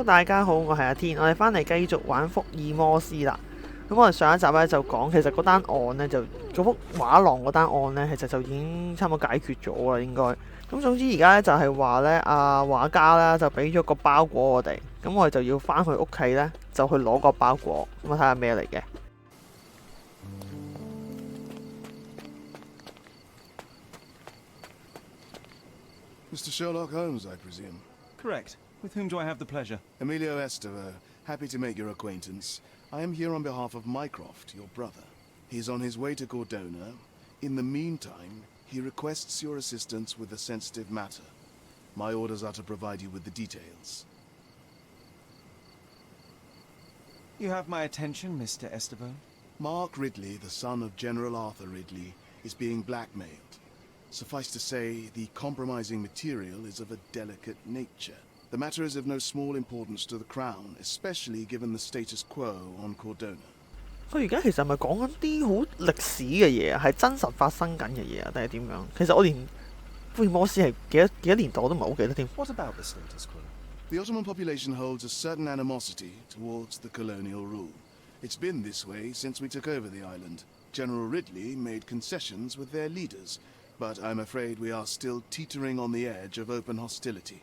大家好，我係阿天，我哋翻嚟繼續玩福爾摩斯啦。咁我哋上一集咧就講，其實嗰單案咧就嗰幅畫廊嗰單案咧，其實就已經差唔多解決咗啦，應該。咁總之而家咧就係話咧，阿畫家啦就俾咗個包裹我哋，咁我哋就要翻去屋企咧，就去攞個包裹，咁我睇下咩嚟嘅。Mr. Sherlock Holmes, I presume? Correct. With whom do I have the pleasure? Emilio Estevaux. Happy to make your acquaintance. I am here on behalf of Mycroft, your brother. He's on his way to Cordona. In the meantime, he requests your assistance with a sensitive matter. My orders are to provide you with the details. You have my attention, Mr. Estevaux. Mark Ridley, the son of General Arthur Ridley, is being blackmailed. Suffice to say, the compromising material is of a delicate nature. The matter is of no small importance to the Crown, especially given the status quo on Cordona. 佢而家其實係咪講緊啲好歷史嘅嘢啊？係真實發生緊嘅嘢啊？定係點樣？其實我連福爾摩斯係幾多年代我都唔係好記得添。What about the status quo? The Ottoman population holds a certain animosity towards the colonial rule. It's been this way since we took over the island. General Ridley made concessions with their leaders, but I'm afraid we are still teetering on the edge of open hostility.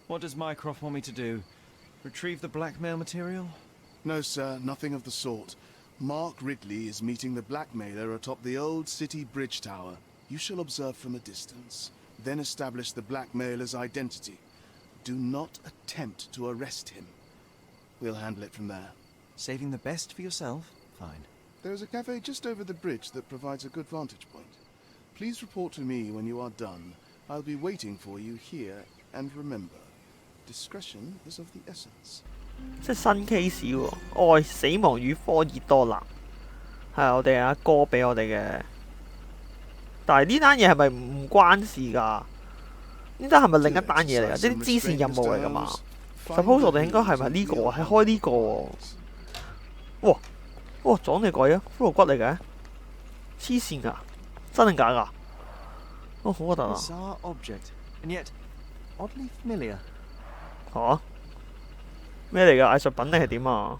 What does Mycroft want me to do? Retrieve the blackmail material? No, sir, nothing of the sort. Mark Ridley is meeting the blackmailer atop the old city bridge tower. You shall observe from a distance, then establish the blackmailer's identity. Do not attempt to arrest him. We'll handle it from there. Saving the best for yourself? Fine. There is a cafe just over the bridge that provides a good vantage point. Please report to me when you are done. I'll be waiting for you here, and remember, discretion is of the essence. 即係新 case 喎，愛死亡與科爾多納係我哋阿哥俾我哋嘅，但係呢單嘢係咪唔關事㗎？呢單係咪另一單嘢嚟㗎？即係啲支線任務嚟㗎嘛 ？Suppose 我哋應該係咪呢個啊？係開呢個喎？哇哇撞你鬼啊！骷髏骨嚟嘅，黐線㗎，真定假㗎？哦，好核突啊！ Bizarre object, and yet oddly familiar. 嚇？咩嚟㗎？藝術品定係點啊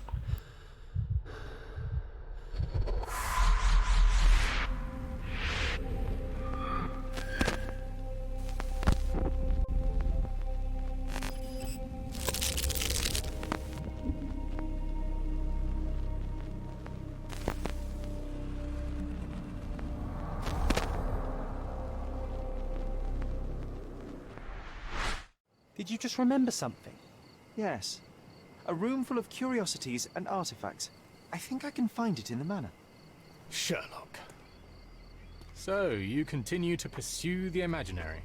？Did you just remember something? Yes. A room full of curiosities and artifacts. I think I can find it in the manor. Sherlock. So, you continue to pursue the imaginary.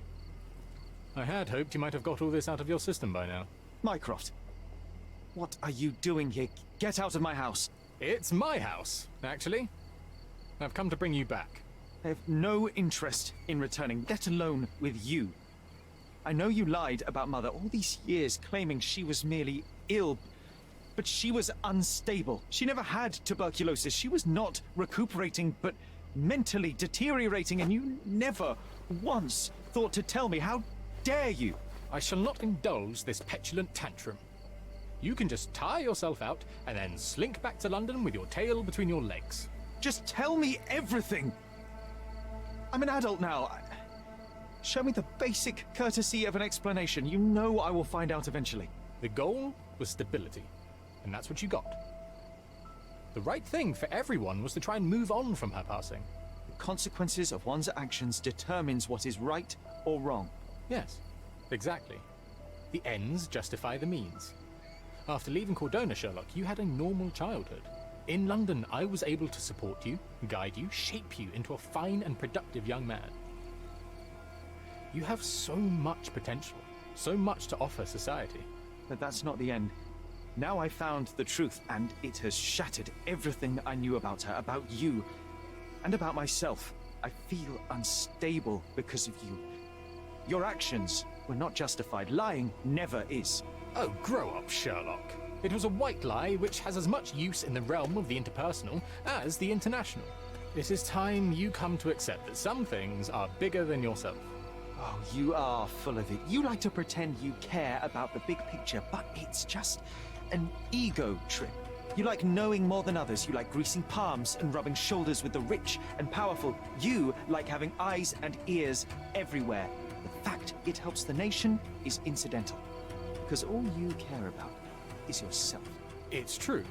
I had hoped you might have got all this out of your system by now. Mycroft, what are you doing here? Get out of my house. It's my house, actually. I've come to bring you back. I have no interest in returning, let alone with you. I know you lied about Mother all these years, claiming she was merely ill, but she was unstable. She never had tuberculosis. She was not recuperating, but mentally deteriorating, and you never once thought to tell me. How dare you? I shall not indulge this petulant tantrum. You can just tire yourself out and then slink back to London with your tail between your legs. Just tell me everything. I'm an adult now. Show me the basic courtesy of an explanation. You know I will find out eventually. The goal was stability, and that's what you got. The right thing for everyone was to try and move on from her passing. The consequences of one's actions determines what is right or wrong. Yes, exactly. The ends justify the means. After leaving Cordona, Sherlock, you had a normal childhood. In London, I was able to support you, guide you, shape you into a fine and productive young man. You have so much potential, so much to offer society. But that's not the end. Now I found the truth, and it has shattered everything I knew about her, about you, and about myself. I feel unstable because of you. Your actions were not justified. Lying never is. Oh, grow up, Sherlock. It was a white lie which has as much use in the realm of the interpersonal as the international. It is time you come to accept that some things are bigger than yourself. Oh, you are full of it. You like to pretend you care about the big picture, but it's just an ego trip. You like knowing more than others. You like greasing palms and rubbing shoulders with the rich and powerful. You like having eyes and ears everywhere. The fact it helps the nation is incidental. Because all you care about is yourself. It's true.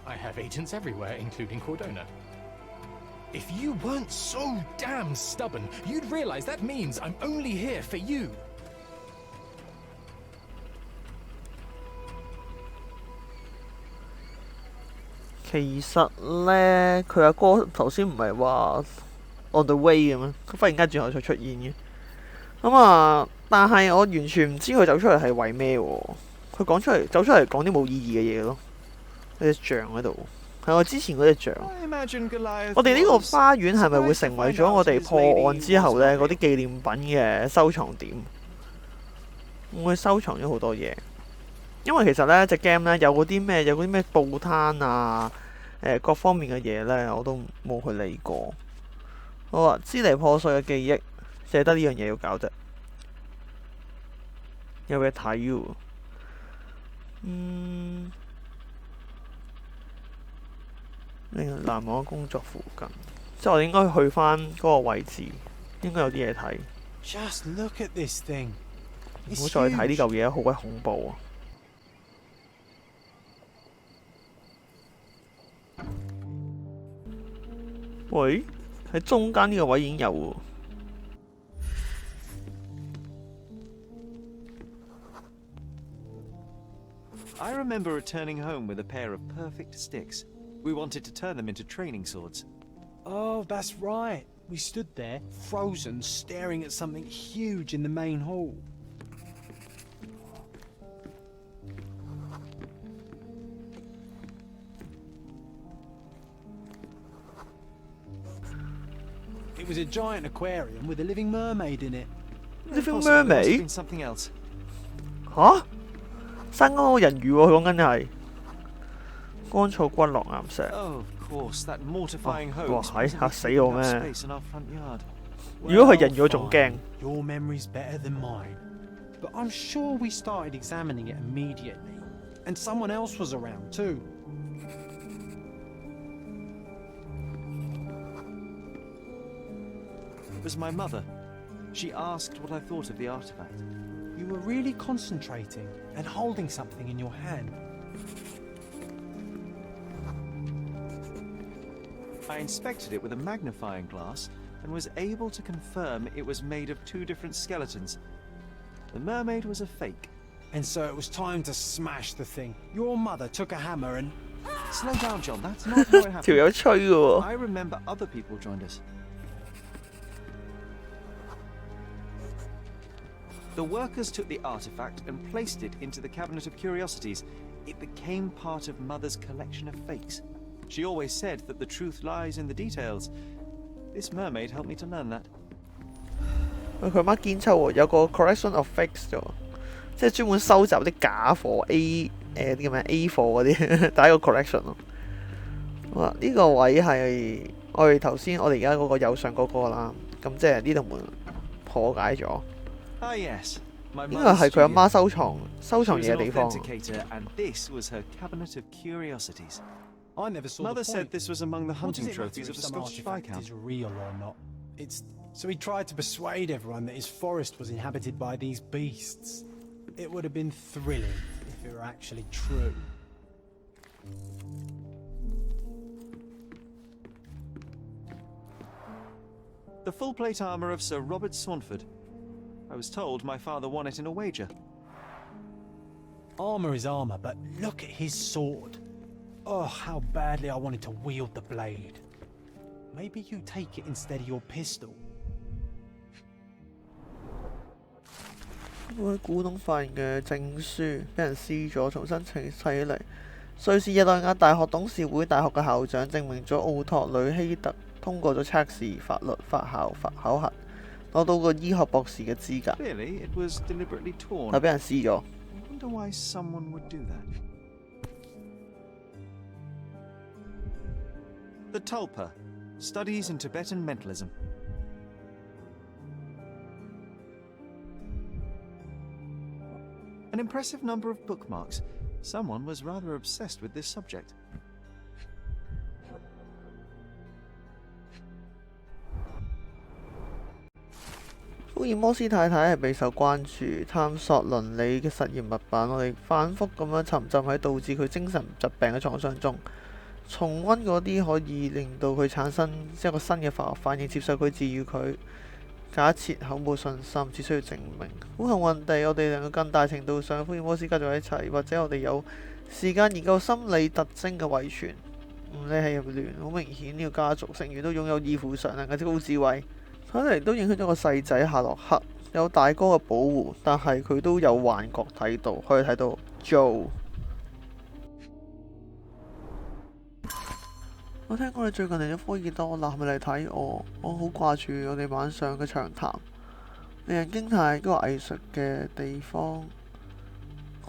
I have agents everywhere, including Cordona. If you weren't so damn stubborn, you'd realize that means I'm only here for you. 其實咧，佢阿哥頭先唔係話 on the way 嘅咩？佢忽然間轉頭才出現嘅。但係我完全唔知佢走出嚟係為咩喎？佢走出嚟講啲冇意義嘅嘢咯。有隻象喺度，係我之前嗰隻象。我哋呢個花園係咪會成為咗我哋破案之後咧嗰啲紀念品嘅收藏點？我收藏咗好多嘢，因為其實咧隻 game 咧有嗰啲咩報攤啊，各方面嘅嘢咧我都冇去理過。好啊，支離破碎嘅記憶，淨係得呢樣嘢要搞啫。有嘢睇喎，令人難忘嘅工作附近，即係我哋應該去翻嗰個位置，應該有啲嘢睇。Just look at this thing. 唔好再睇呢嚿嘢，好鬼恐怖啊！喂，喺中間呢個位已經有喎。I remember returning home with a pair of perfect sticks. We wanted to turn them into training swords. Oh, that's right. We stood there, frozen, staring at something huge in the main hall. It was a giant aquarium with a living mermaid in it. Living Possibly it must have mermaid？ been something else. 吓？生嗰個人魚喎，佢講緊係乾燥骨落岩石。Oh, of course, that mortifying 哇！ hose. 係嚇死我咩？ Space in our front yard. 如果係人魚，我仲驚。 Your memory's better than mine. But I'm sure we started examining it immediately. And someone else was around too. It was my mother. She asked what I thought of the artifact. You were really concentrating and holding something in your hand. I inspected it with a magnifying glass and was able to confirm it was made of two different skeletons. The mermaid was a fake. And so it was time to smash the thing. Your mother took a hammer and... Slow down, John. That's not how it 條 happened. 友吹嘅喎。 I remember other people joined us. The workers took the artifact and placed it into the cabinet of curiosities. It became part of Mother's collection of fakes. She always said that the truth lies in the details. This mermaid helped me to learn that. 喂，佢媽堅抽喎，有個 collection of fakes 啫喎，即係專門收集啲假貨 啲叫咩 A 貨嗰啲，第一個 collection 咯。哇！呢個位係我哋而家嗰個右上嗰個啦，咁即係呢度門破解咗。 Ah, yes. My 應該係佢阿媽 mother's 收藏 studio. 嘢嘅地 She 方。 was an authenticator, and this was her cabinet of curiosities. I never saw Mother the said point. this was among the What does hunting it matter trophies if of the some Scottish artifact Viscount? is real or not? So he tried to persuade everyone that his forest was inhabited by these beasts. It would have been thrilling if it were actually true. The full plate armour of Sir Robert Swanford. I was told my father won it in a wager. Armour is armour, but look at his sword. Oh, how badly I wanted to wield the blade. Maybe you take it instead of your pistol. 嗰位股東發現嘅證書俾人撕咗，重新砌起嚟。瑞士日內瓦大學董事會大學嘅校長證明咗奧托呂希特通過咗測試、法律、法校、考核，攞到個醫學博士嘅資格， Clearly, it was deliberately 但 torn. 俾人撕咗。 I wonder why someone would do that. The Tulpa. Studies in Tibetan Mentalism. An impressive number of bookmarks. Someone was rather obsessed with this subject. 福爾摩斯太太係備受關注，探索倫理嘅實驗物品，我哋反覆咁樣沉浸喺導致佢精神疾病嘅創傷中，重溫嗰啲可以令到佢產生一個新嘅化學反應，接受佢治癒佢。假設口冇信心，只需要證明。好幸運地，我哋能夠更大程度上福爾摩斯家族喺一齊，或者我哋有時間研究心理特徵嘅遺傳。唔理係入亂，好明顯呢個家族成員都擁有異乎常人嘅高智慧。睇嚟都影響咗個細仔夏洛克，有大哥嘅保護，但係佢都有幻覺睇到，可以睇到 Joe。我聽講你最近嚟咗科爾多納，係咪嚟睇我？我好掛住我哋晚上嘅長談，令人驚嘆嗰個藝術嘅地方。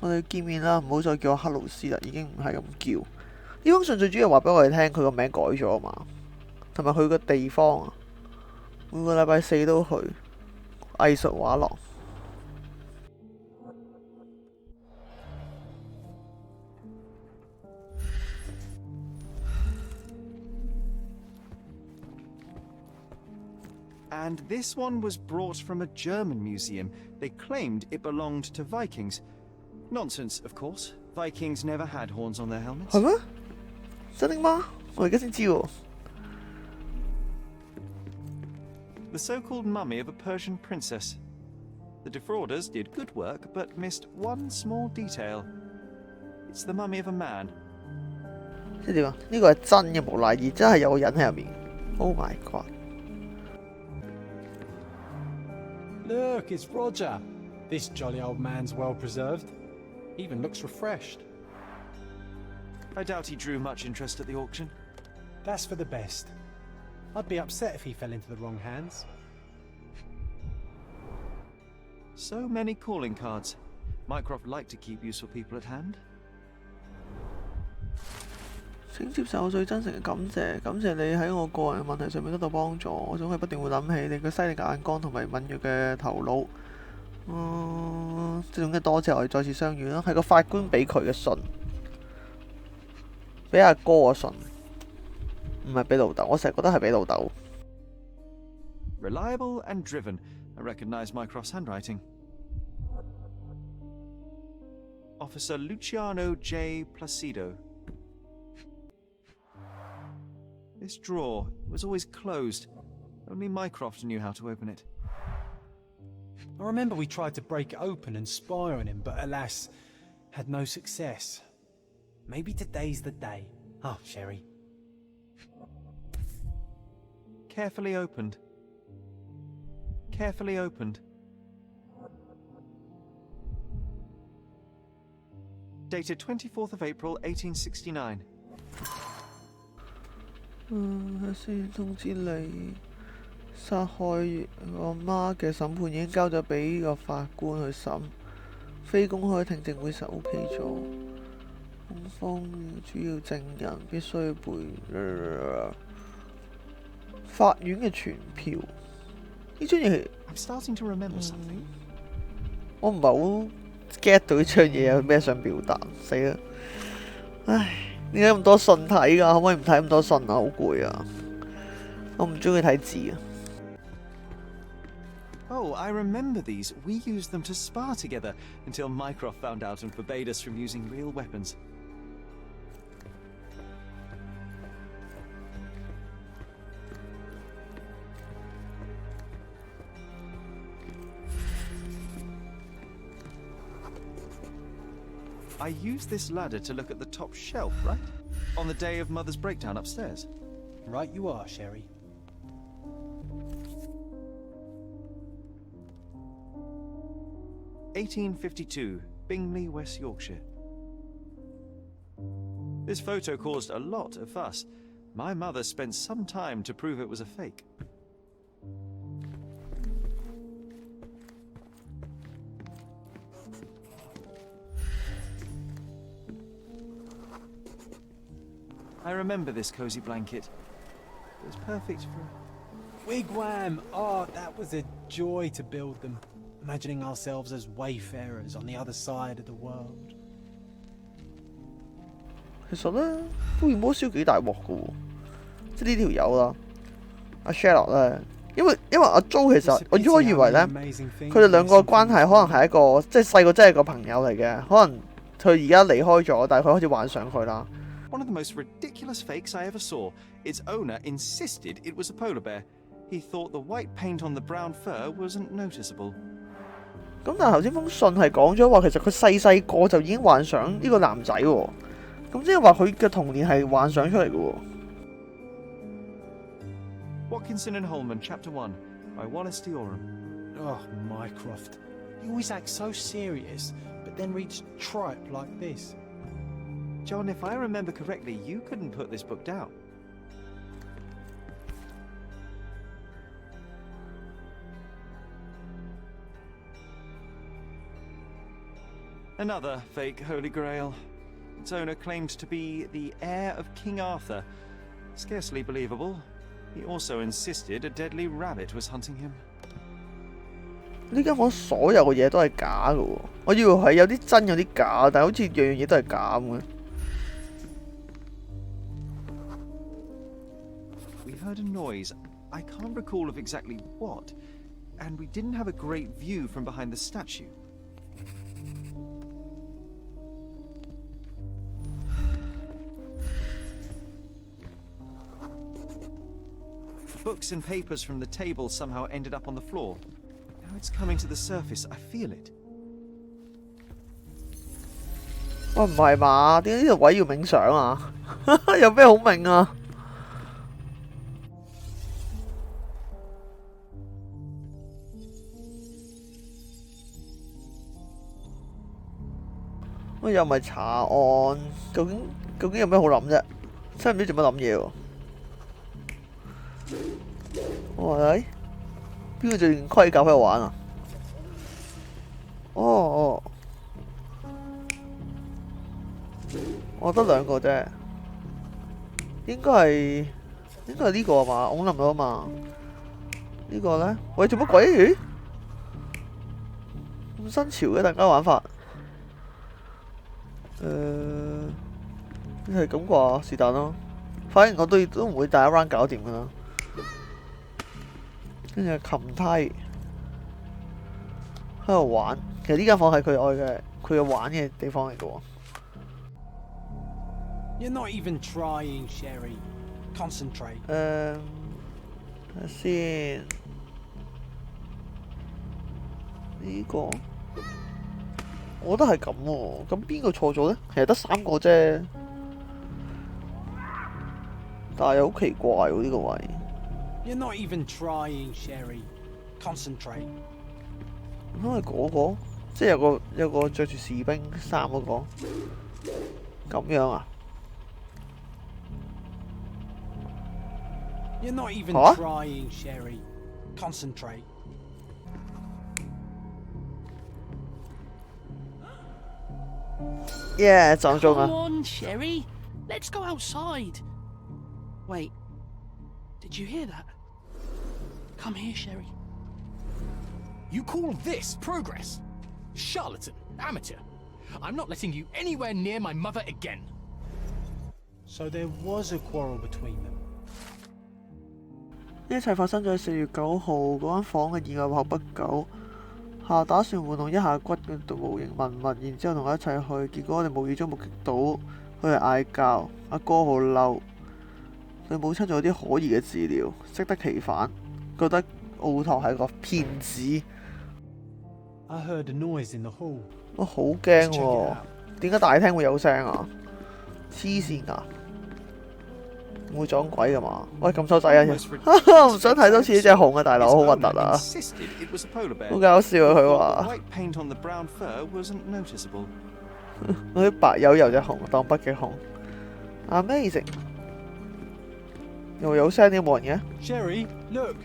我哋見面啦，唔好再叫我克魯斯啦，已經唔係咁叫。呢封信最主要話俾我哋聽，佢個名改咗啊嘛，同埋佢個地方啊。每個禮拜四都去藝術畫廊。And this one was brought from a German museum. They claimed it belonged to Vikings. Nonsense, of course. Vikings never had horns on their helmets. 係咩？真的嗎？我而家先知喎。The so-called mummy of a Persian princess. The defrauders did good work, but missed one small detail. It's the mummy of a man. 即係點啊？呢個係真嘅無賴兒，真係有個人喺入面。Oh my god！ Look, it's Roger. This jolly old man's well preserved. Even looks refreshed. I doubt he drew much interest at the auction. That's for the best. I'd be upset if he fell into the wrong hands. So many calling cards. Mycroft liked to keep useful people at hand. 請接受我最真誠嘅感謝，感謝你喺我個人嘅問題上面得到幫助。我總係不斷會諗起你嘅犀利嘅眼光同埋敏鋭嘅頭腦。總之多謝我哋再次相遇啦。係個法官俾佢嘅信，俾阿哥嘅信，唔係俾老豆。我成日覺得係俾老豆。Reliable and driven. I recognize Mycroft's handwriting. Officer Luciano J. Placido. This drawer was always closed. Only Mycroft knew how to open it. I remember we tried to break it open and spy on him, but alas, had no success. Maybe today's the day. Oh, Sherry. Carefully opened. Carefully opened. Dated 24th of April, 1869. 先通知你，殺害我媽嘅審判已經交咗俾個法官去審，非公開聽證會實 OK 咗。控方主要證人必須背法院嘅傳票。呢張嘢 I'm starting to remember something. 我唔係好 get 到呢張嘢有咩想表達，死啦！唉。點解咁多信睇㗎？可唔可以唔睇咁多信啊？好攰啊！我唔中意睇字啊。Oh, I remember these. We used them to spar together until Mycroft found out and forbade us from using real weapons. I used this ladder to look at the top shelf, right? On the day of Mother's breakdown upstairs. Right you are, Sherry. (1852), Bingley, West Yorkshire. This photo caused a lot of fuss. My mother spent some time to prove it was a fake. I remember this cozy blanket. It was perfect for... Wigwam! Oh, that was a joy to build them. imagining ourselves as wayfarers on the other side of the world. 其實咧，福爾摩斯幾大鑊嘅喎，即係呢條友啦，阿 Sherlock 咧，因為阿 Jo 其實我初以為咧，佢哋兩個關係可能係一個即係細個真係個朋友嚟嘅，可能佢而家離開咗，但係佢開始幻想佢啦。One of the most ridiculous fakes I ever saw. Its owner insisted it was a polar bear. He thought the white paint on the brown fur wasn't noticeable. 咁但係頭先封信係講咗話，其實佢細個就已經幻想呢個男仔喎，咁即係話佢嘅童年係幻想出嚟嘅喎。Watkinson and Holman, Chapter One, by Wallace Dioram. Oh, Mycroft. You always act so serious, but then reads tripe like this. John, if I remember correctly, you couldn't put this book down. Another fake Holy Grail. Its owner claimed to be the heir of King Arthur. Scarcely believable. He also insisted a deadly rabbit was hunting him. 呢間房所有嘅嘢都係假嘅喎，我以為係有啲真有啲假，但係好似樣樣嘢都係假咁嘅。We heard a noise. I can't recall of exactly what, and we didn't have a great view from behind the statue. Books and papers from the table somehow ended up on the floor. Now it's coming to the surface. I feel it. 喂，唔係嘛？點解呢個位要冥想啊？有咩好冥啊？喂，又唔係查案，究竟有咩好諗啫？真係唔知做乜諗嘢喎。喂，邊個着件盔甲喺度玩啊？哦，我得兩個啫，應該係呢個啊嘛，我諗到啊嘛。呢個咧，喂，做乜鬼？咦，咁新潮嘅大家玩法。係咁啩，是但咯。反正我都唔會第一 round 搞掂噶啦。跟住擒梯喺度玩，其實呢間房係佢嘅玩嘅地方嚟嘅喎。You're not even trying, Sherry. Concentrate. 睇下先，呢個我覺得係咁喎。咁邊個錯咗咧？其實得3個啫，但係又好奇怪喎呢個位。You're not even trying, Sherry. Concentrate. 因為嗰個即係有個着住士兵衫嗰個咁樣啊？You're not even trying, Sherry. Concentrate. Yeah， 撞中啊 Come on, Sherry. Let's go outside. Wait. Did you hear that? Come here, Sherry. You call this progress? Charlatan, amateur. I'm not letting you anywhere near my mother again. So there was a quarrel between them. 呢一切發生咗喺4月9號嗰間房嘅意外後不久。下打算玩弄一下骨嘅模型文物，然之後同佢一齊去。結果我哋無意中目擊到佢哋嗌交，阿哥好嬲，對母親做啲可疑嘅治療，適得其反，覺得奧托係個騙子。I heard a noise in the hall. 我好驚喎，點解大廳會有聲啊？黐線㗎！唔會撞鬼㗎嘛？喂，撳手仔啊！唔想睇多次呢隻熊啊，大佬，好核突啊！好搞笑啊！佢話嗰啲白油油隻熊當筆嘅熊 ，amazing！ 又有聲點冇人嘅 ？Sherry, look！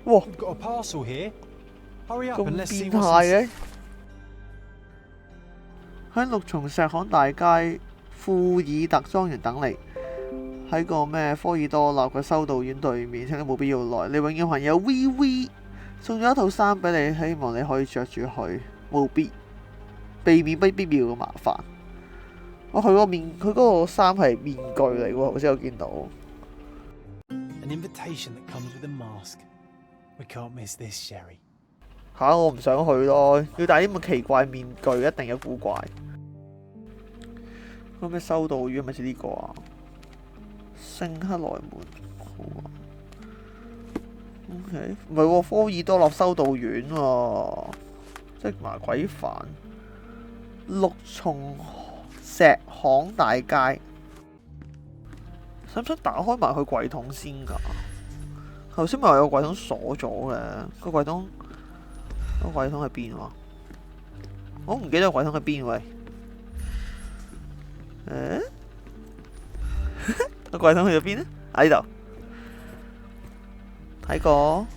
哇 ！We've got a parcel here. Hurry up 咁 and let's see 變態嘅！喺綠松石巷大街富爾特莊園等你。喺個咩科爾多納嘅修道院對面，請你冇必要來。你永遠朋友 VV 送咗一套衫俾你，希望你可以着住去，避免不必要嘅麻煩。佢嗰個衫係面具嚟喎，頭先我見到。An invitation that comes with a mask. We can't miss this, Sherry. 我唔想去咯，要戴啲咁奇怪面具，一定有古怪。嗰咩修道院咪似呢個啊？聖克萊門好啊。OK， 唔係喎，科爾多納修道院喎，即麻鬼煩。六重石巷大街，使唔使打開埋佢櫃桶先㗎？頭先咪話有個櫃桶鎖咗嘅，個櫃桶喺邊喎？我唔記得個櫃桶喺邊喂。個櫃桶去咗邊呢？喺呢度。睇過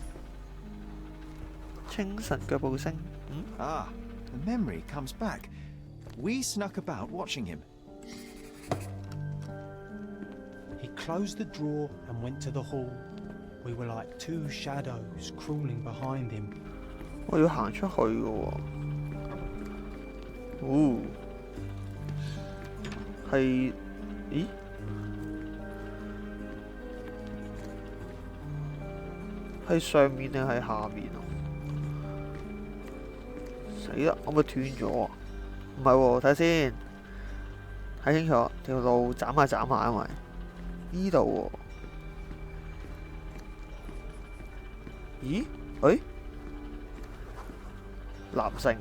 清晨腳步聲。Ah, the memory comes back. We snuck about watching him. He closed the drawer and went to the hall. We were like two shadows crawling behind him. 我要行出去嘅喎。係，咦？係上面定係下面啊？死啦！我咪斷咗啊！唔係喎，睇下先，睇清楚條路斬下，因為呢度喎。咦？誒？男性。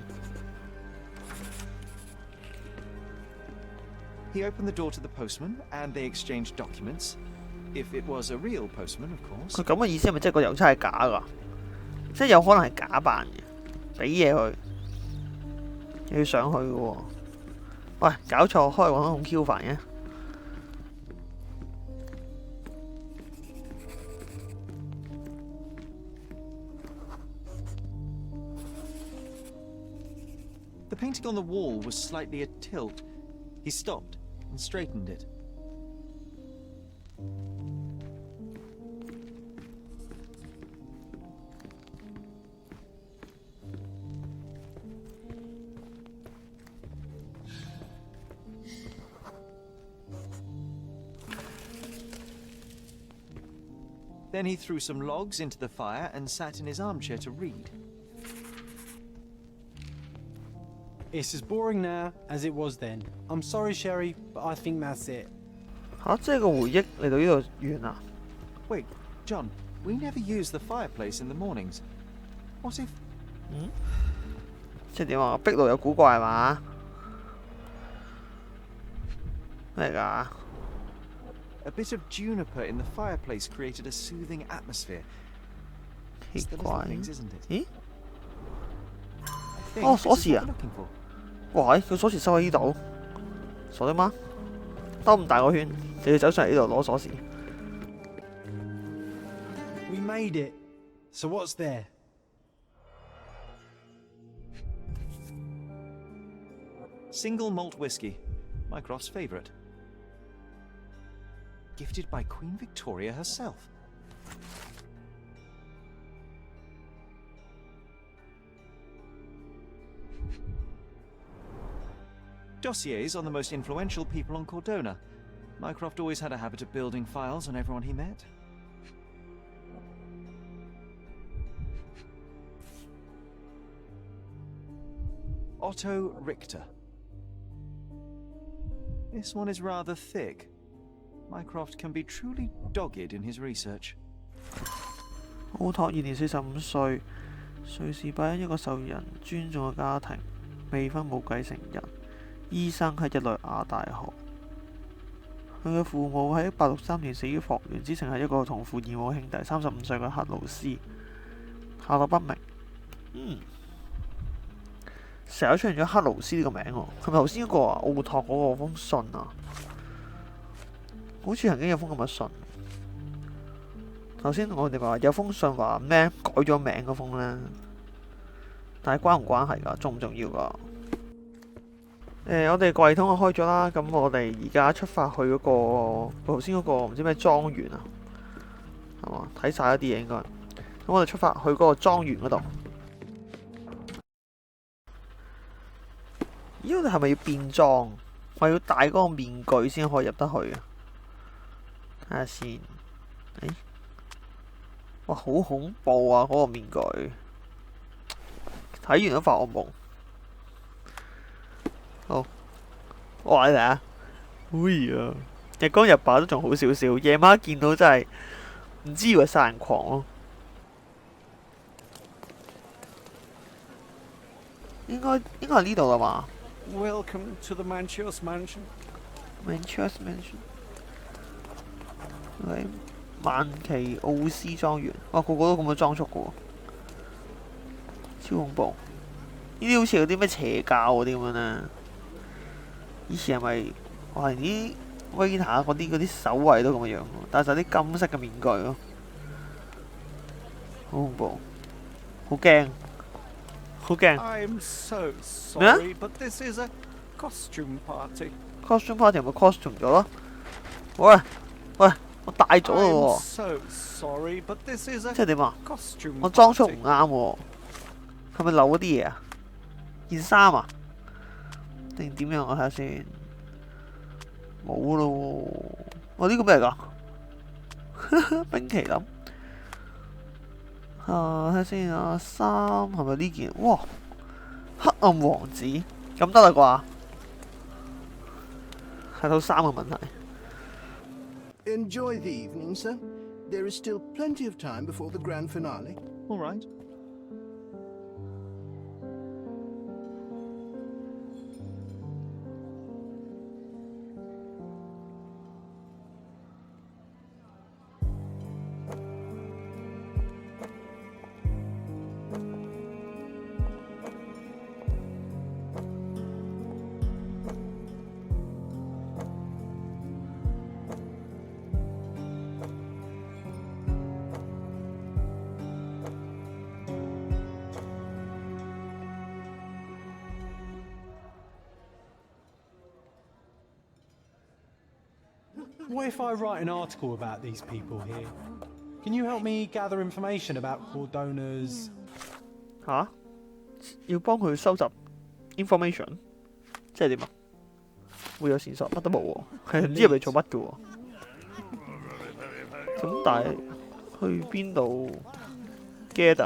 He opened the door to the postman, and they exchanged documents. If it was a real postman, of course. 佢咁嘅意思係咪即係個郵差係假㗎？即係有可能係假扮嘅，俾嘢佢，又要上去嘅喎。喂，搞錯，開個咁 Q 煩嘅。The painting on the wall was slightly atilt. He stopped and straightened it. Then he threw some logs into the fire and sat in his armchair to read. It's as boring now as it was then. I'm sorry, Sherry, but I think that's it. 即係個回憶嚟到呢度完啦。Wait, John, we never use the fireplace in the mornings. What if... 即係點啊？壁爐有古怪係嘛？咩嚟㗎？ A bit of juniper in the fireplace created a soothing atmosphere. 奇 It's the 怪 little things, isn't it? 咦？ I think 哦， this 鎖 is 匙 what 啊！ we're looking for. 哇！佢鎖匙收喺呢度，傻啲嗎？兜咁大個圈，你要走上嚟呢度攞鎖匙。We made it. So what's there? Single malt whiskey, Mycroft's favourite. Gifted by Queen Victoria herself. Dossiers on the most influential people on Cordona. Mycroft always had a habit of building files on everyone he met. Otto Richter. This one is rather thick. Mycroft can be truly dogged in his research. 奧托現年45歲，瑞士拜恩一個受人尊重嘅家庭，未婚冇繼承人，醫生喺日內瓦大學。佢嘅父母喺1863年死於霍亂，之前係一個同父異母兄弟，35歲嘅克魯斯，下落不明。成日出現咗克魯斯呢個名喎，係咪頭先嗰個啊？奧托嗰個封信啊？好似曾經有封咁嘅信。頭先我哋話有封信話咩改咗名嗰封呢，但係關唔關係㗎？重唔重要㗎？我哋櫃桶就開咗啦，咁我哋而家出發去嗰個頭先嗰個唔知咩莊園啊，係嘛？睇晒一啲嘢應該。咁我哋出發去嗰個莊園嗰度。咦？我哋係咪要變裝？我要戴嗰個面具先可以入得去啊！睇下先。哇，好恐怖啊！嗰個面具，睇完都發惡夢。好，哇！你睇下，喂啊！日光日白都仲好少少，夜晚見到真係唔知以為殺人狂咯。應該係呢度啦嘛。Welcome to the Manchur's Mansion. Manchur's Mansion。係曼奇奧斯莊園。哇，個個都咁嘅裝束嘅喎，超恐怖！呢啲好似有啲咩邪教嗰啲咁樣咧。以前係咪我係啲威塔嗰啲守衛都咁嘅樣，戴晒啲金色嘅面具咯，好恐怖，好驚，好驚！ I'm so sorry, but this is a costume party. costume party 係咪 costume 咗咯？喂，我戴咗咯 I'm 喎， so sorry, but this is 即係 a 點啊？ costume 我裝束 party. 唔啱喎，係咪漏咗啲嘢啊？件衫啊？定點樣啊？睇下先，冇咯喎！我呢個咩嚟㗎？冰淇淋。睇下先啊，衫係咪呢件？哇！黑暗王子咁得啦啩？係套衫嘅問題。 Enjoy the evening, sir. There is still plenty of time before the grand finale. All right. What if I write an article about these people here? Can you help me gather information about Cordona's... 吓？要幫佢收集 information， 即係點啊？會有線索，乜都冇喎，係唔知入嚟做乜嘅喎。咁但係去邊度 gather？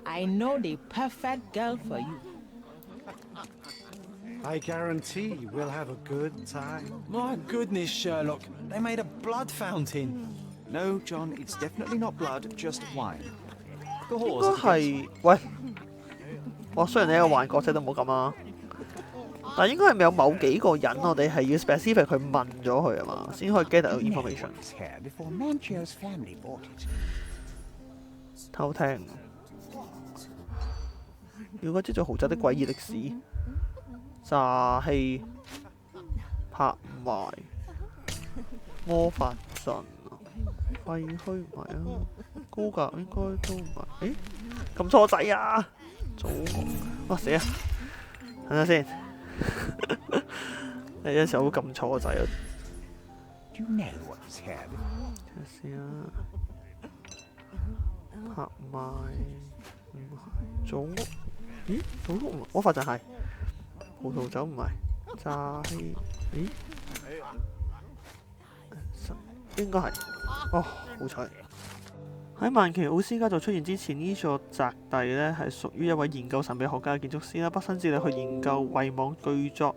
I know the perfect girl for you. I guarantee we'll have a good time. My goodness, Sherlock. They made a blood fountain. No, John, it's definitely not blood, just wine. The 應 horse. 該係喂，我雖然你係一個幻覺者都唔好咁啊。但係應該係咪有某幾個人我哋係要 specific 去問咗佢啊嘛，先可以 get 到 information。 Here before Manchur's family bought it. 偷聽。如果知道豪宅的詭異歷史，詐欺、拍賣、魔法陣啊，廢墟唔係啊，高價應該都唔係。誒，撳錯掣啊！早哇死啊！等下先，你有時候會撳錯掣啊！ You know what's here. 睇下先啊，拍賣唔係祖屋，咦？祖屋唔係魔法陣係。葡萄酒唔係，詐欺，咦？應該係，哦，好彩！喺曼奇奧斯家族出現之前，呢座宅地呢係屬於一位研究神秘學家嘅建築師啦，畢生致力去研究遺忘巨作，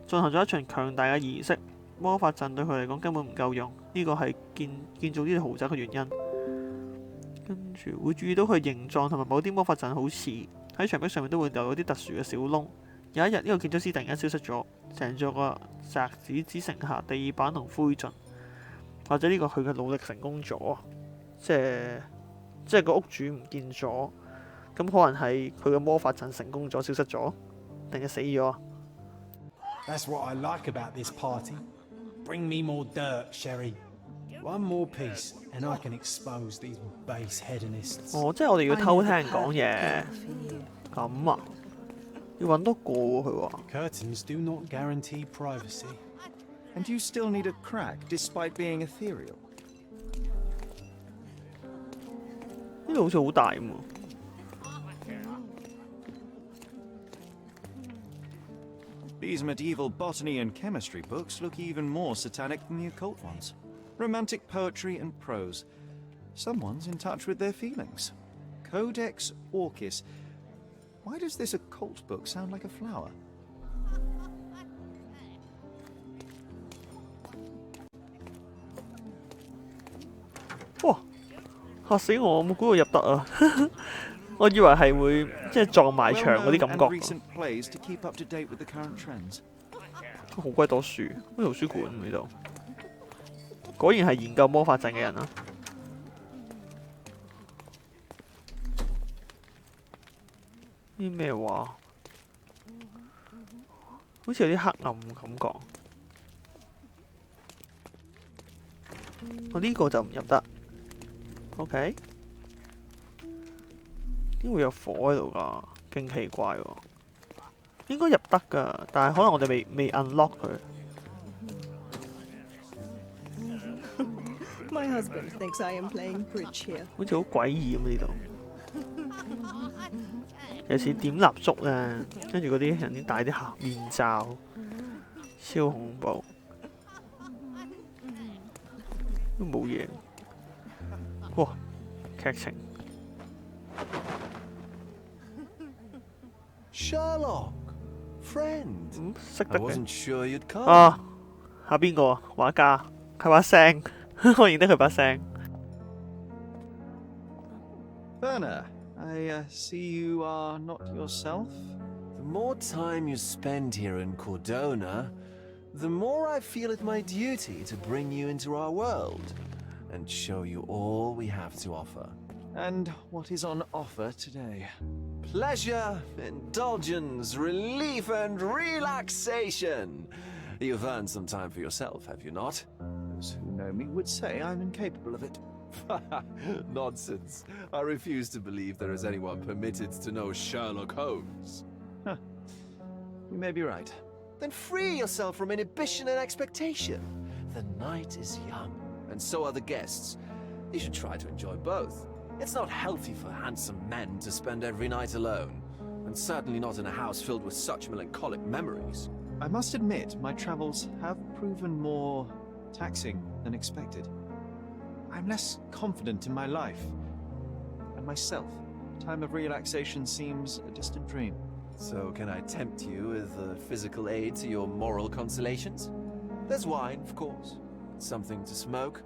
進行咗一場強大嘅儀式。魔法陣對佢嚟講根本唔夠用，呢個係建造呢座豪宅嘅原因。跟住會注意到佢形狀同埋某啲魔法陣好似，喺牆壁上面都會留有啲特殊嘅小窿。有一日，呢個建築師突然間消失咗，成座個宅子只剩下地板同灰燼，或者呢個佢嘅努力成功咗，即係個屋主唔見咗，咁可能係佢嘅魔法陣成功咗消失咗，定係死咗？ That's what I like about this party. Bring me more dirt, Sherry. One more piece, and I can expose these base hedonists. 哦，即係我哋要偷聽人講嘢，咁啊？要揾多個喎，佢話。 Curtains do not guarantee privacy. And you still need a crack, despite being ethereal. 呢呢好似好大咁喎。These medieval botany and chemistry books look even more satanic than the occult ones. Romantic poetry and prose. Someone's in touch with their feelings. Codex Orchis. Why does this occult book sound like a flower? 哇！嚇死我！我冇估到入得啊！我以為係會即係撞埋牆嗰啲感覺。 recent plays to keep up to date with the current trends. 好鬼多書，好似圖書館呢度。果然係研究魔法陣嘅人啊！啲咩話？好似有啲黑暗感覺。我呢個就唔入得。OK。點會有火喺度㗎？勁奇怪喎！應該入得㗎，但係可能我哋未 unlock 佢。My husband thinks I am playing bridge here. 好似好詭異咁呢度。有時點蠟燭咧，跟住嗰啲人戴啲面罩，超恐怖。都冇嘢。哇！劇情。 Sherlock, friend. 識得 I wasn't sure you'd come. 啊，下邊個啊？畫家，佢把聲，我認得佢把聲。Werner, I see you are not yourself. The more time you spend here in Cordona, the more I feel it my duty to bring you into our world and show you all we have to offer. And what is on offer today? Pleasure, indulgence, relief, and relaxation. You've earned some time for yourself, have you not? Those who know me would say I'm incapable of it. Nonsense. I refuse to believe there is anyone permitted to know Sherlock Holmes. Huh. You may be right. Then free yourself from inhibition and expectation. The night is young, and so are the guests. You should try to enjoy both. It's not healthy for handsome men to spend every night alone, and certainly not in a house filled with such melancholic memories. I must admit, my travels have proven more taxing than expected. I'm less confident in my life and myself. Time of relaxation seems a distant dream. So can I tempt you with a physical aid to your moral consolations? There's wine, of course, something to smoke,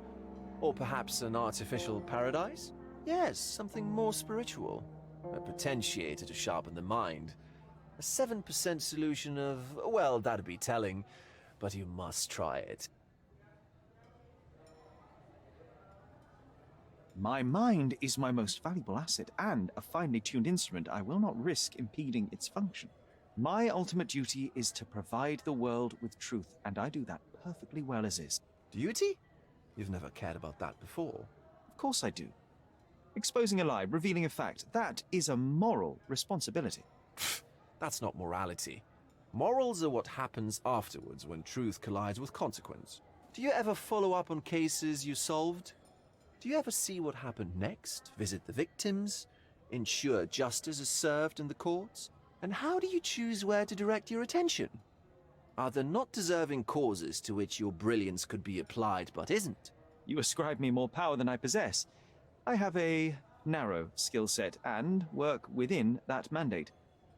or perhaps an artificial paradise? Yes, something more spiritual, a potentiator to sharpen the mind. A 7% solution of, well, that'd be telling, but you must try it. My mind is my most valuable asset and a finely tuned instrument I will not risk impeding its function. My ultimate duty is to provide the world with truth, and I do that perfectly well as is. Duty? You've never cared about that before. Of course I do. Exposing a lie, revealing a fact, that is a moral responsibility. That's not morality. Morals are what happens afterwards when truth collides with consequence. Do you ever follow up on cases you solved? Do you ever see what happened next, visit the victims, ensure justice is served in the courts? And how do you choose where to direct your attention? Are there not deserving causes to which your brilliance could be applied but isn't? You ascribe me more power than I possess. I have a narrow skill set and work within that mandate.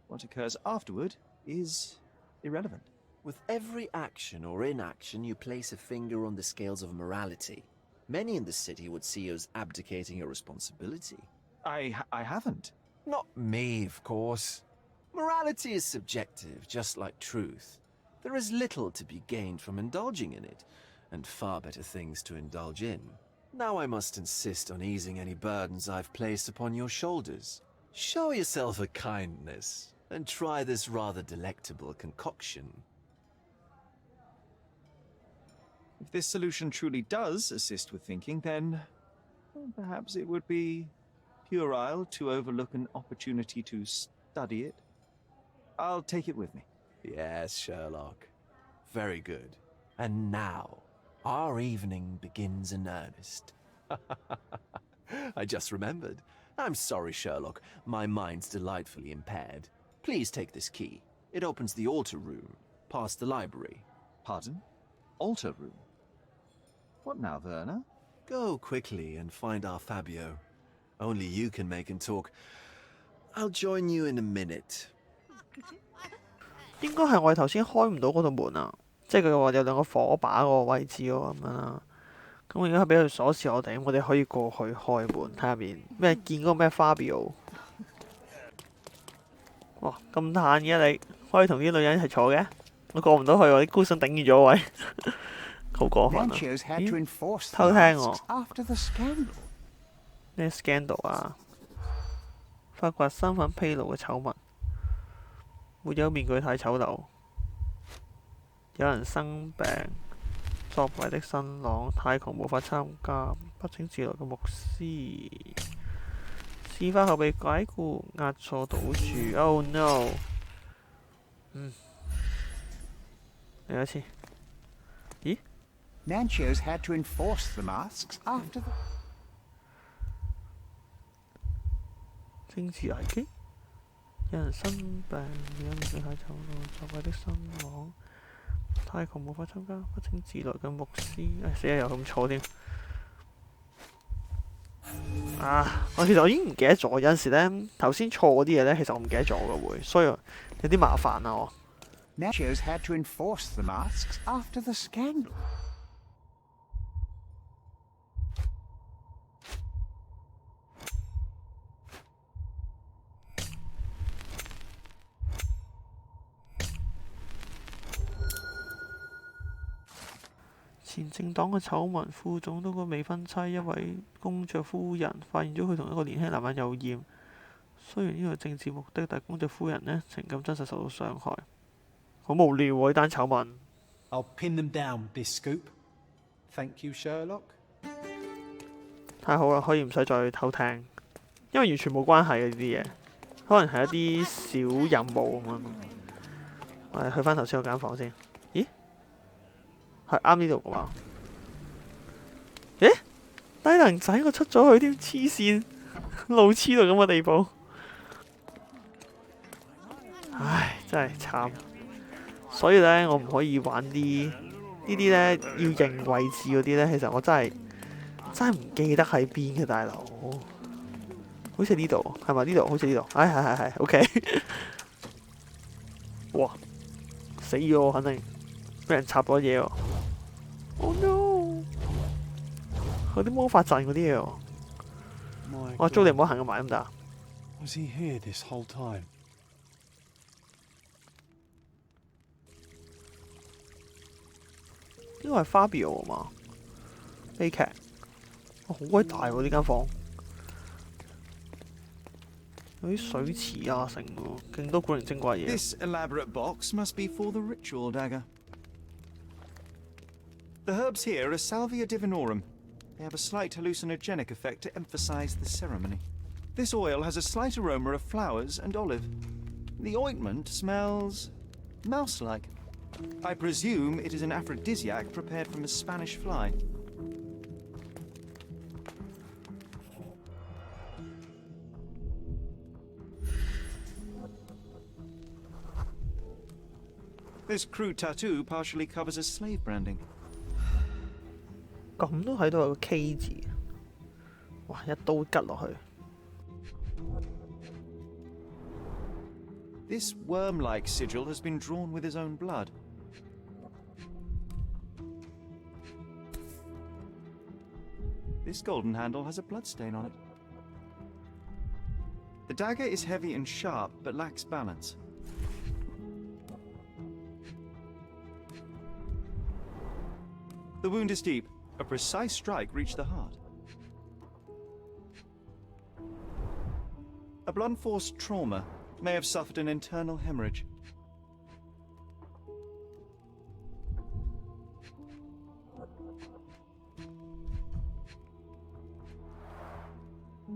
What occurs afterward is irrelevant. With every action or inaction, you place a finger on the scales of morality. Many in the city would see you as abdicating your responsibility. I haven't. Not me, of course. Morality is subjective, just like truth. There is little to be gained from indulging in it, and far better things to indulge in. Now I must insist on easing any burdens I've placed upon your shoulders. Show yourself a kindness, and try this rather delectable concoction. If this solution truly does assist with thinking, then well, perhaps it would be puerile to overlook an opportunity to study it. I'll take it with me. Yes, Sherlock. Very good. And now, our evening begins in earnest. I just remembered. I'm sorry, Sherlock. My mind's delightfully impaired. Please take this key. It opens the altar room, past the library. Pardon? Altar room? What now, Werner? Go quickly and find our Fabio. Only you can make him talk. I'll join you in a minute. 應該係我哋頭先開唔到嗰道門啊，即係佢話有兩個火把嗰個位置喎咁樣啦。咁我而家俾佢鎖匙我哋，我哋可以過去開門睇下面咩見嗰個咩 Fabio。哇，咁嘆嘅你，可以同啲女人一齊坐嘅？我過唔到去喎，啲高身頂住咗位，好過分啊！咦，偷聽喎。咩 scandal 啊？發掘身份披露嘅醜聞，沒有面具太醜陋，有人生病，作弊的新郎，太窮無法參加，不請自來嘅牧師，事發後被解僱，押錯賭注。Oh no！ 嚟一次。咦 Nancio's had to enforce the masks after the... 政治危機，有人生病，有面具太醜陋，作弊的新郎，太窮無法參加，不請自來嘅牧師。死啦，又咁錯添。其實我已經唔記得咗，有陣時咧頭先錯嗰啲嘢咧，其實我唔記得咗嘅會，所以有啲麻煩啊我。Nancio's had to enforce the masks after the scandal. 前政黨嘅醜聞，副總統個未婚妻一位公爵夫人發現咗佢同一個年輕男人有染。雖然呢個政治目的，但公爵夫人呢情感真實受到傷害。好無聊喎呢單醜聞。I'll pin them down with this scoop. Thank you, Sherlock. 太好啦，可以唔使再偷聽，因為完全冇關係嘅呢啲嘢，可能係一啲小任務咁樣。我哋去翻頭先嗰間房先。咦？係啱呢度嘅嘛？咦？低能仔我出咗去添，黐線，路痴到咁嘅地步。唉，真係慘。所以咧，我唔可以玩呢啲咧要認位置嗰啲咧。其實我真係唔記得喺邊嘅，大佬。好似呢度係咪呢度？好似呢度。係 ，OK 哇！死咗我肯定，俾人插咗嘢喎。Oh no！ 佢啲魔法陣嗰啲嘢喎。我租你唔好行咁埋得唔得啊？ Was he here this whole time? 呢個係 Fabio 啊嘛？悲劇。好鬼大喎呢間房，有啲水池啊成喎，勁多古靈精怪嘢。This elaborate box must be for the ritual dagger. The herbs here are Salvia divinorum. They have a slight hallucinogenic effect to emphasize the ceremony. This oil has a slight aroma of flowers and olive. The ointment smells mouse-like. I presume it is an aphrodisiac prepared from a Spanish fly. This crude tattoo partially covers a slave branding. 咁都睇到有個 K 字，哇！一刀吉落去。This worm-like sigil has been drawn with his own blood. This golden handle has a bloodstain on it. The dagger is heavy and sharp, but lacks balance. The wound is deep. A precise strike reached the heart. A blunt-force trauma may have suffered an internal hemorrhage.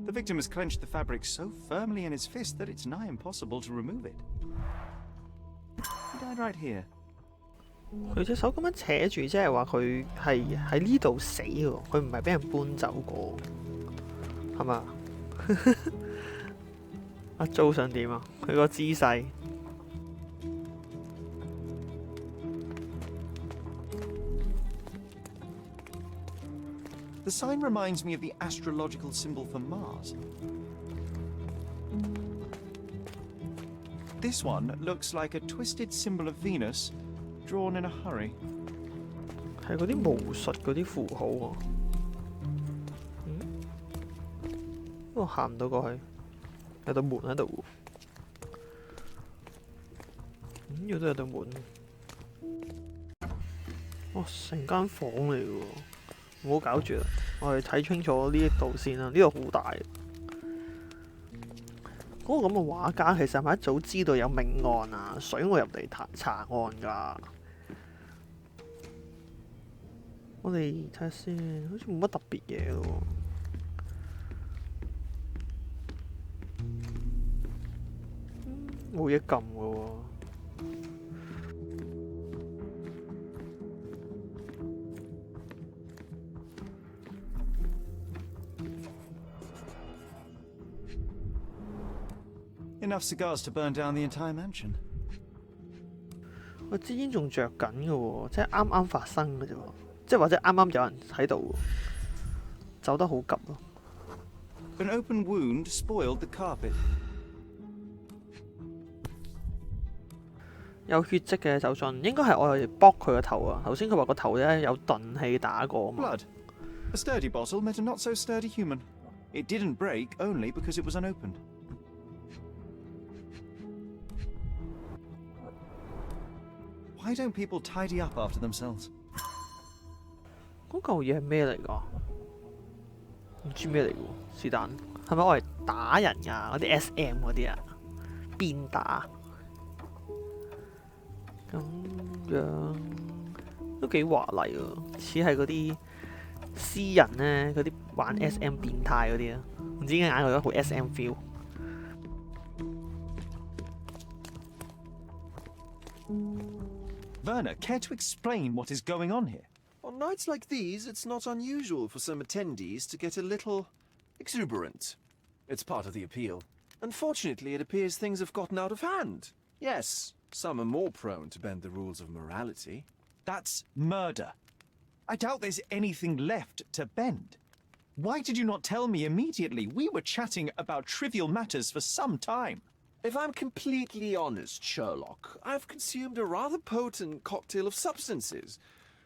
The victim has clenched the fabric so firmly in his fist that it's nigh impossible to remove it. He died right here. 佢隻手咁樣扯住，即係話佢係喺呢度死喎，佢唔係俾人搬走過，係嘛？阿 Jo 想點啊？佢個姿勢。The sign reminds me of the astrological symbol for Mars. This one looks like a twisted symbol of Venus, drawn in a hurry. 係嗰啲巫術嗰啲符號喎。我行唔到過去，有道門喺度喎。呢度都有道門。哇！成間房嚟嘅喎。唔好搞住啦，我哋睇清楚呢一度先啦。呢度好大，嗰個咁嘅畫家其實係咪一早知道有命案啊，水我入嚟查案㗎？我哋睇下先，好似冇乜特別嘢咯。冇嘢撳㗎喎。Enough cigars to burn down the entire mansion. 我支煙仲着緊嘅喎，即係啱啱發生嘅啫喎，即係或者啱啱有人喺度，走得好急咯。An open wound spoiled the carpet. 有血跡嘅手信，應該係我哋剝佢個頭啊！頭先佢話個頭咧有鈍器打過嘛。Blood. A sturdy bottle met a not so sturdy human. It didn't break only because it was unopened. Why don't people tidy up after themselves? 嗰嚿嘢係咩嚟㗎？唔知咩嚟㗎，是但係咪我嚟打人㗎？嗰啲 SM 嗰啲啊，鞭打咁樣都幾華麗喎，似係嗰啲詩人咧，嗰啲玩 SM 變態嗰啲啊，唔知點解硬覺得好 SM feel。Werner, care to explain what is going on here? On nights like these, it's not unusual for some attendees to get a little exuberant. It's part of the appeal. Unfortunately, it appears things have gotten out of hand. Yes, some are more prone to bend the rules of morality. That's murder. I doubt there's anything left to bend. Why did you not tell me immediately? We were chatting about trivial matters for some time. If I'm completely honest, Sherlock, I've consumed a rather potent cocktail of substances.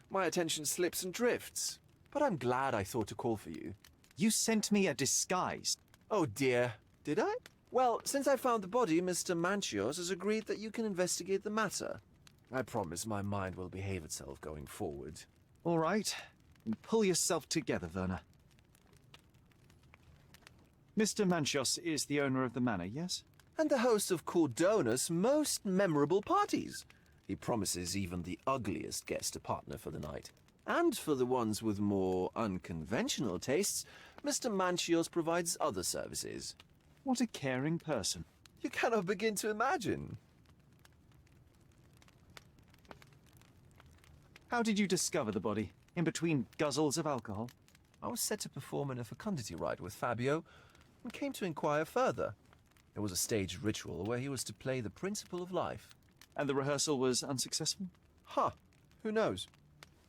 My attention slips and drifts. But I'm glad I thought to call for you. You sent me a disguise. Oh dear, did I? Well, since I found the body, Mr. Manchios has agreed that you can investigate the matter. I promise my mind will behave itself going forward. All right. Pull yourself together, Werner. Mr. Manchios is the owner of the manor, yes? And the host of Cordona's most memorable parties. He promises even the ugliest guest a partner for the night. And for the ones with more unconventional tastes, Mr. Manchios provides other services. What a caring person. You cannot begin to imagine. How did you discover the body? In between guzzles of alcohol? I was set to perform in a fecundity rite with Fabio and came to inquire further. It was a staged ritual where he was to play the principle of life. And the rehearsal was unsuccessful? Who knows?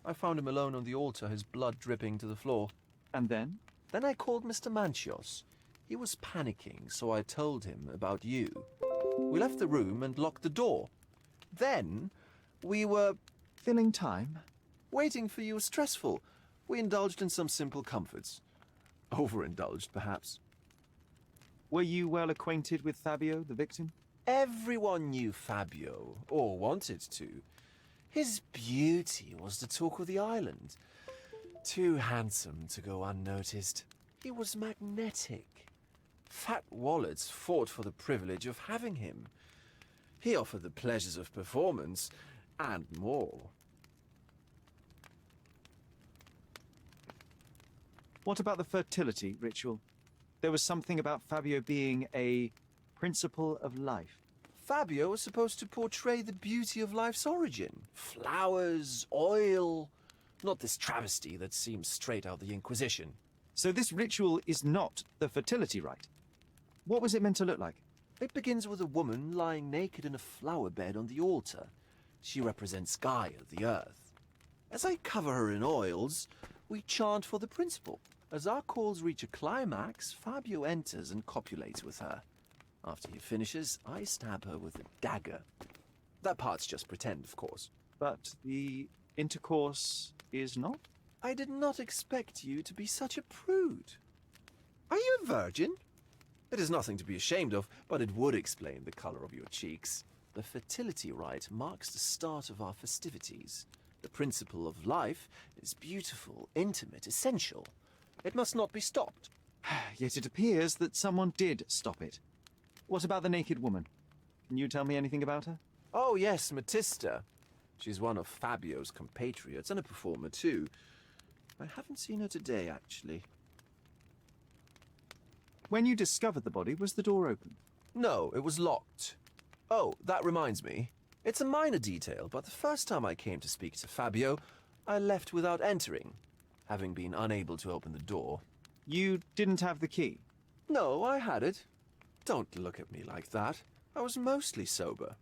I found him alone on the altar, his blood dripping to the floor. And then? Then I called Mr. Manchios. He was panicking, so I told him about you. We left the room and locked the door. Then we were... Filling time? Waiting for you was stressful. We indulged in some simple comforts. Overindulged, perhaps. Were you well acquainted with Fabio, the victim? Everyone knew Fabio, or wanted to. His beauty was the talk of the island. Too handsome to go unnoticed. He was magnetic. Fat wallets fought for the privilege of having him. He offered the pleasures of performance, and more. What about the fertility ritual? There was something about Fabio being a principle of life. Fabio was supposed to portray the beauty of life's origin. Flowers, oil. Not this travesty that seems straight out of the Inquisition. So this ritual is not the fertility rite? What was it meant to look like? It begins with a woman lying naked in a flower bed on the altar. She represents Gaia, the earth. As I cover her in oils, we chant for the principal. As our calls reach a climax, Fabio enters and copulates with her. After he finishes, I stab her with a dagger. That part's just pretend, of course. But the intercourse is not? I did not expect you to be such a prude. Are you a virgin? It is nothing to be ashamed of, but it would explain the color of your cheeks. The fertility rite marks the start of our festivities. The principle of life is beautiful, intimate, essential. It must not be stopped. Yet it appears that someone did stop it. What about the naked woman? Can you tell me anything about her? Oh yes, Matista. She's one of Fabio's compatriots and a performer too. I haven't seen her today, actually. When you discovered the body, was the door open? No, it was locked. Oh, that reminds me. It's a minor detail, but the first time I came to speak to Fabio, I left without entering, having been unable to open the door. You didn't have the key? No, I had it. Don't look at me like that. I was mostly sober.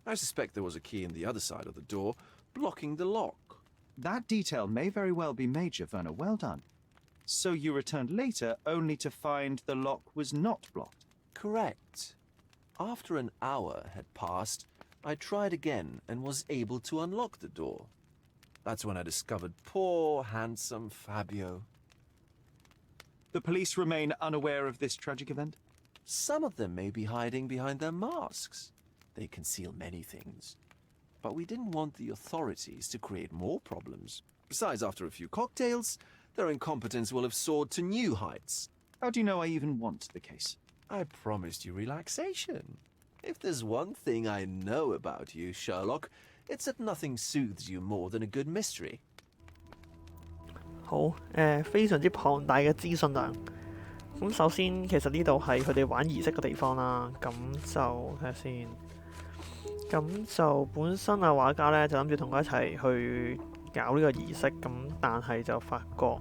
I suspect there was a key in the other side of the door, blocking the lock. That detail may very well be major, Werner. Well done. So you returned later only to find the lock was not blocked? Correct. After an hour had passed, I tried again and was able to unlock the door. That's when I discovered poor, handsome Fabio. The police remain unaware of this tragic event? Some of them may be hiding behind their masks. They conceal many things. But we didn't want the authorities to create more problems. Besides, after a few cocktails, their incompetence will have soared to new heights. How do you know I even want the case? I promised you relaxation. If there's one thing I know about you, Sherlock, it's that nothing soothes you more than a good mystery. 好，非常之龐大嘅資訊量。咁首先，其實呢度係佢哋玩儀式嘅地方啦。咁就睇下先。咁就本身啊畫家咧就諗住同佢一齊去搞呢個儀式，咁但係就發覺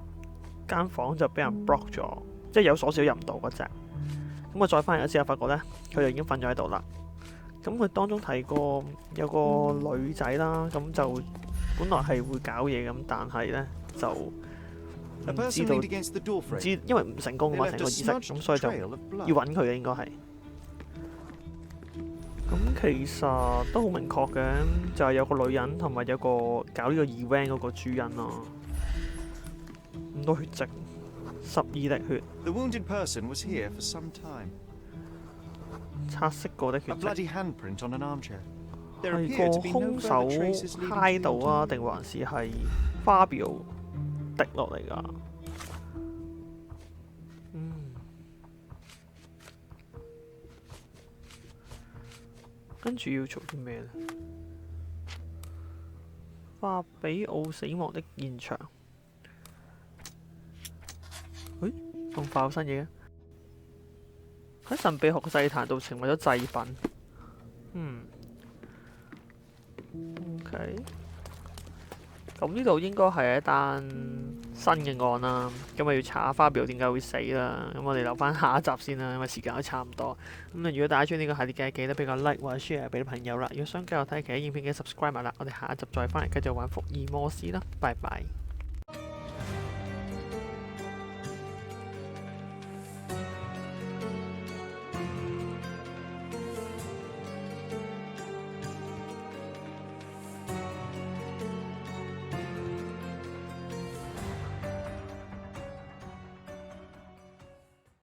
間房就俾人 block 咗，即係有鎖匙入唔到嗰隻。咁我再翻嚟之後，發覺咧佢就已經瞓咗喺度啦。咁佢當中提過有個女仔啦，咁就本來係會搞嘢咁，但係咧就唔知因為唔成功啊嘛成個儀式，咁所以就要揾佢嘅應該係。咁其實都好明確嘅，就係有個女人同埋有個搞呢個 event 嗰個主人咯。咁多血跡，12滴血。The wounded person was here for some time. 擦色過的血 A 跡。 bloody handprint on an armchair. There 係 appear 個 to be no 兇 further 手 traces leading 揩 to 到 the 啊， altar. 定還是係 Fabio 滴落嚟㗎？跟住要做啲咩咧？法比奧死亡的現場。誒，咁快有新嘢嘅？喺神秘學嘅祭壇度成為咗祭品。OK。咁呢度應該係一單新嘅案啦，咁啊要查下花表點解會死啦。咁我哋留翻下一集先啦，因為時間都差唔多。咁如果大家中意呢個系列嘅，記得俾個 like 或者 share 俾啲朋友啦。如果想繼續睇其他影片嘅 subscribe 埋啦。我哋下一集再翻嚟繼續玩福爾摩斯啦，拜拜。